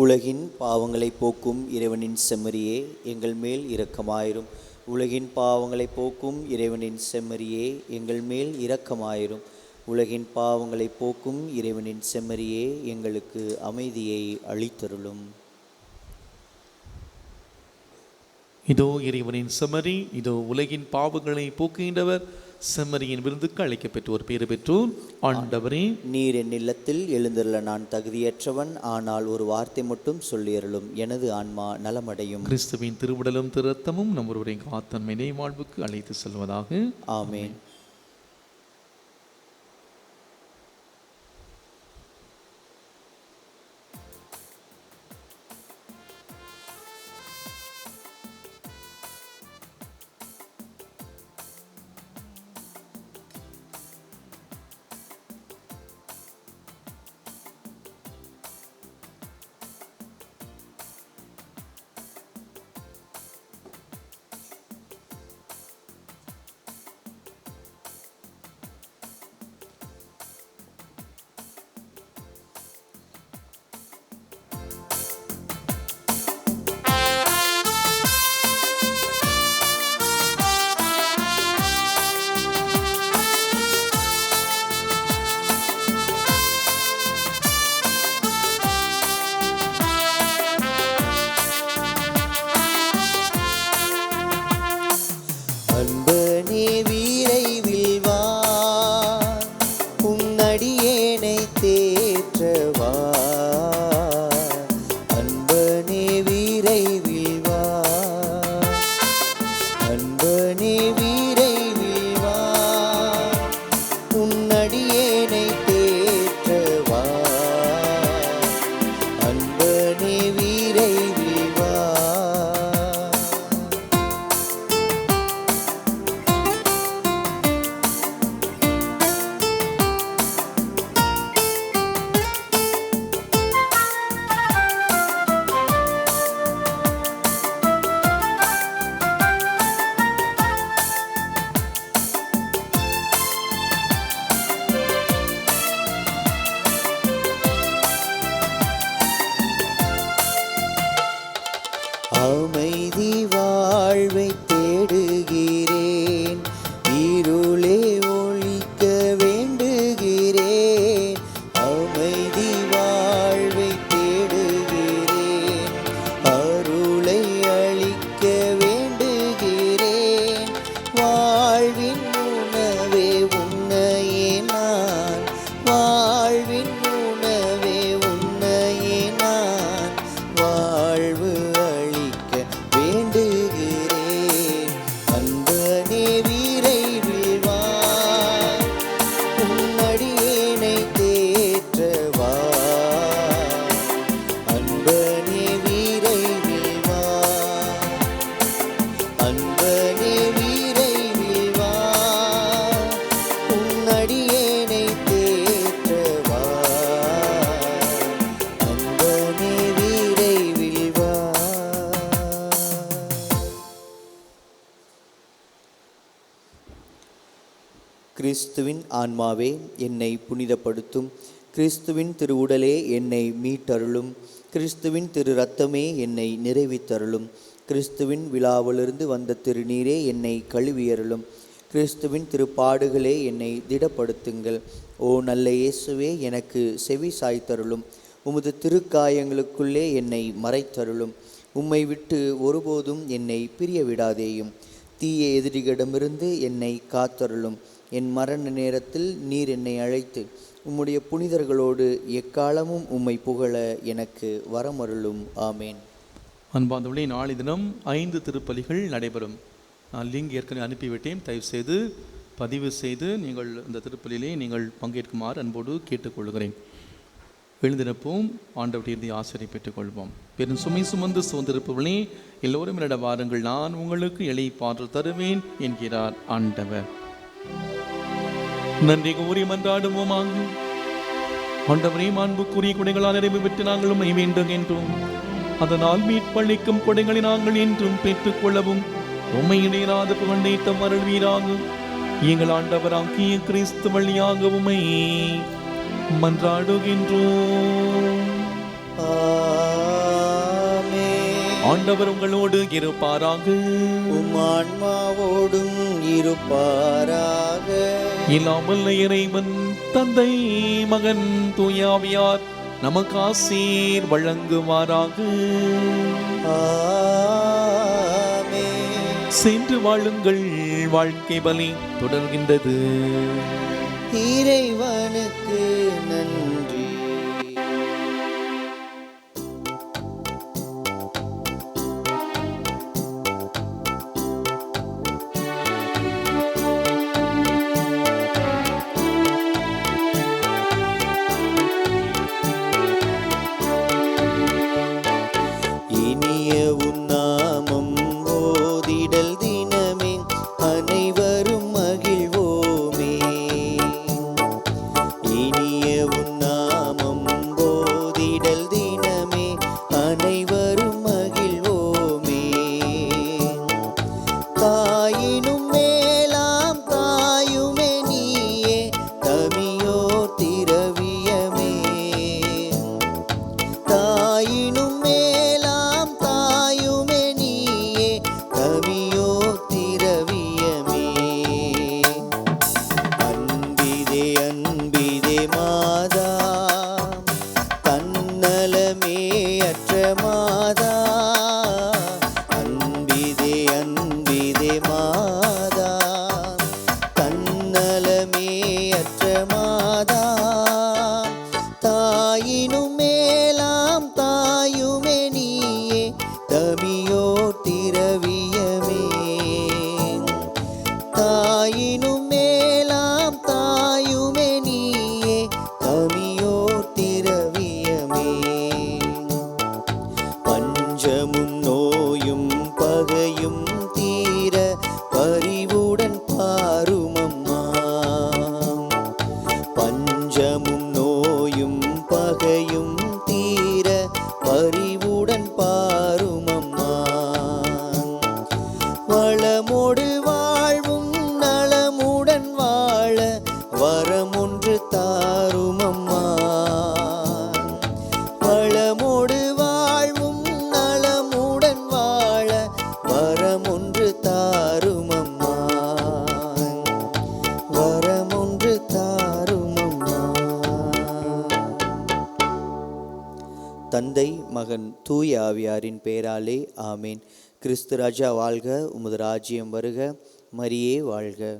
உலகின் பாவங்களை போக்கும் இறைவனின் செம்மறியே, எங்கள் மேல் இரக்கமாயிரும். உலகின் பாவங்களை போக்கும் இறைவனின் செம்மறியே, எங்கள் மேல் இரக்கமாயிரும். உலகின் பாவங்களை போக்கும் இறைவனின் செம்மறியே, எங்களுக்கு அமைதியை அளித்தருளும். இதோ இறைவனின் செம்மறி, இதோ உலகின் பாவங்களை போக்குகின்றவர். செம்மறியின் விருந்துக்கு அழைக்கப்பெற்றோர் பேறு பெற்றோர். ஆண்டவரே, நீர் என் இல்லத்தில் எழுந்தருள நான் தகுதியற்றவன், ஆனால் ஒரு வார்த்தை மட்டும் சொல்லியருளும், எனது ஆன்மா நலமடையும். கிறிஸ்துவின் திருவுடலும் திருரத்தமும் நம் ஒருவரின் காத்தன்மை வாழ்வுக்கு அழைத்து செல்வதாக. ஆமேன். அன்பனே விரைவில் வா, உன்னடியேனை தேற்றவா. அன்பனே விரைவில் வா, அன்பனே விரைவில் வா, உன்னடியேனை தேற்றவா. அன்பனே விரைவில் வா. அமைதி வாழ்வை தேடுகிறேன், இருளே ஒழிக்க வேண்டுகிறேன். அமைதி வாழ்வை தேடுகிறேன், அருளை அளிக்க வேண்டுகிறேன். வாழ்வின் உணவே உன்னையே நான், வாழ்வின் உணவே உன்னையே நான், வாழ்வு அளிக்க வேண்டுகிறேன். அன்பனே விரைவில் வா, உன்னடியேனை தேற்றவா. அன்பனே விரைவில் வா, அன்பனே விரைவில் வா, உன்னடியேனை தேற்றவா. அன்பனே விரைவில் வா. கிறிஸ்துவின் ஆன்மாவே என்னை புனிதப்படுத்தும், கிறிஸ்துவின் திரு உடலே என்னை மீட்டருளும், கிறிஸ்துவின் திரு இரத்தமே என்னை நிறைவித்தருளும், கிறிஸ்துவின் விழாவிலிருந்து வந்த திருநீரே என்னை கழுவியருளும், கிறிஸ்துவின் திருப்பாடுகளே என்னை திடப்படுத்துங்கள். ஓ நல்ல இயேசுவே, எனக்கு செவி சாய்த்தருளும், உமது திருக்காயங்களுக்குள்ளே என்னை மறைத்தருளும். உம்மை விட்டு ஒருபோதும் என்னை பிரிய விடாதேயும். தீய எதிரிகளிடமிருந்து என்னை காத்தருளும். என் மரண நேரத்தில் நீர் என்னை அழைத்து உம்முடைய புனிதர்களோடு எக்காலமும் உம்மை புகழ எனக்கு வரமருளும். ஆமேன். அன்பார்ந்தவர்களே, நாளை தினம் 5 திருப்பலிகள் நடைபெறும். நான் லிங்க் ஏற்கனவே அனுப்பிவிட்டேன். தயவு செய்து பதிவு செய்து நீங்கள் இந்த திருப்பலியிலே நீங்கள் பங்கேற்குமாறு அன்போடு கேட்டுக்கொள்கிறேன். எழுந்திருப்போம், ஆண்டவருடைய ஆசிரியை பெற்றுக்கொள்வோம். பெரும் சுமை சுமந்து சுதந்திருப்பவர்களே, எல்லோரும் என்னிட வாருங்கள், நான் உங்களுக்கு இளைப்பாற்றல் தருவேன் என்கிறார் ஆண்டவர். நன்றி கூறி மன்றாடுவோமாக. ஆண்டவரே, மாண்புக்குரிய கொடைகளால் நிறைவு பெற்று நாங்கள் உம்மை வேண்டுகின்றோம். அதனால் மீட்பளிக்கும் கொடைகளை நாங்கள் என்றும் பெற்றுக்கொள்ளவும் உம்மை இணையராத புகழ்ந்தேத்தம் அருள்வீராக. எங்கள் ஆண்டவராகிய கிறிஸ்து வழியாக உம்மை மன்றாடுகின்றோம். ஆண்டவர் உங்களோடு இருப்பாராக, உம் ஆன்மாவோடும் இருப்பாராக. இல்லாமல் இறைவன் தந்தை, மகன், தூயாவியார் நமக்கு ஆசீர் வழங்குவாராக. ஆமென். சென்று வாழுங்கள், வாழ்க்கை பலி தொடர்கின்றது. இறைவனுக்கு நன்றி. இனிய உன்னாமம் ஓதிடல் தினமே அனைவரும் மகிழ்வோமே. இனிய உன்னா தாயினும் மேலாம் தாயுமே நீயே தமியோர் திரவியமே. பஞ்சமும் நோயும் பகையும் தீர பரிவுடன் பாருமம்மா. பஞ்சமும் நோயும் பகையும் தீர பரிவுடன் பாருமம்மா. வளமோடு வாழ்வும் நலமுடன் வாழ வரமொன்று தாருமம்மா. வளமோடு வாழ்வும் நலமுடன் வாழ வரமொன்று தாருமம்மா. வரமொன்று தாருமம்மா. தந்தை மகன் தூய ஆவியாரின் பெயராலே ஆமேன். கிறிஸ்து ராஜா வாழ்க, உமது ராஜ்யம் வருக, மரியே வாழ்க.